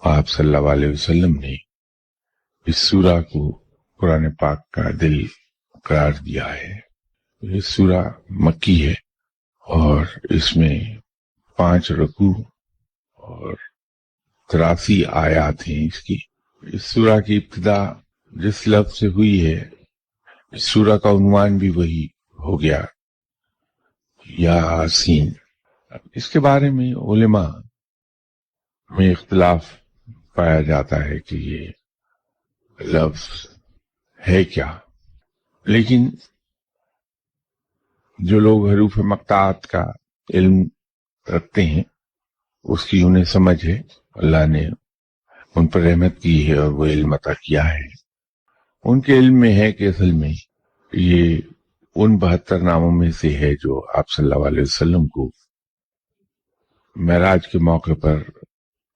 آپ صلی اللہ علیہ وسلم نے اس سورہ کو قرآن پاک کا دل قرار دیا ہے۔ یہ سورہ مکی ہے اور اس میں 5 رکوع اور 83 آیات ہیں اس کی۔ اس سورہ کی ابتدا جس لفظ سے ہوئی ہے، اس سورہ کا عنوان بھی وہی ہو گیا، یاسین۔ اس کے بارے میں علماء میں اختلاف پایا جاتا ہے کہ یہ لفظ ہے کیا، لیکن جو لوگ حروف مقطعات کا علم رکھتے ہیں اس کی انہیں سمجھ ہے، اللہ نے ان پر رحمت کی ہے اور وہ علم عطا کیا ہے۔ ان کے علم میں ہے کہ اصل میں یہ ان 72 ناموں میں سے ہے جو آپ صلی اللہ علیہ وسلم کو معراج کے موقع پر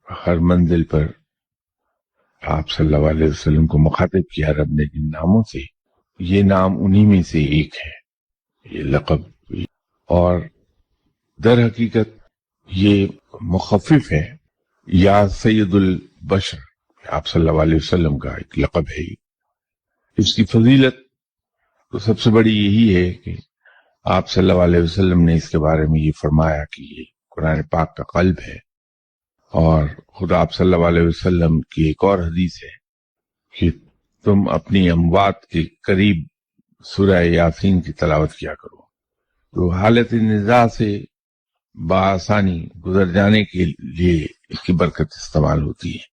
ہر منزل پر آپ صلی اللہ علیہ وسلم کو مخاطب کیا رب نے جن ناموں سے، یہ نام انہی میں سے ایک ہے، یہ لقب۔ اور در حقیقت یہ مخفف ہے، یا سید البشر، آپ صلی اللہ علیہ وسلم کا ایک لقب ہے۔ اس کی فضیلت تو سب سے بڑی یہی ہے کہ آپ صلی اللہ علیہ وسلم نے اس کے بارے میں یہ فرمایا کہ یہ قرآن پاک کا قلب ہے، اور خدا آپ صلی اللہ علیہ وسلم کی ایک اور حدیث ہے کہ تم اپنی اموات کے قریب سورہ یاسین کی تلاوت کیا کرو، تو حالت نزاع سے بآسانی گزر جانے کے لیے اس کی برکت استعمال ہوتی ہے۔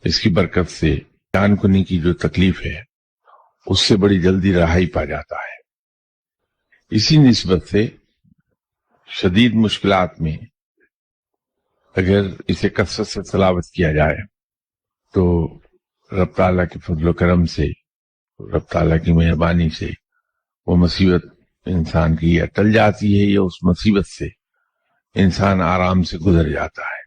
اس کی برکت سے جان کنی کی جو تکلیف ہے اس سے بڑی جلدی رہائی پا جاتا ہے۔ اسی نسبت سے شدید مشکلات میں اگر اسے کثرت سے تلاوت کیا جائے تو رب تعالیٰ کے فضل و کرم سے، رب تعالیٰ کی مہربانی سے وہ مصیبت انسان کی یا ٹل جاتی ہے، یا اس مصیبت سے انسان آرام سے گزر جاتا ہے۔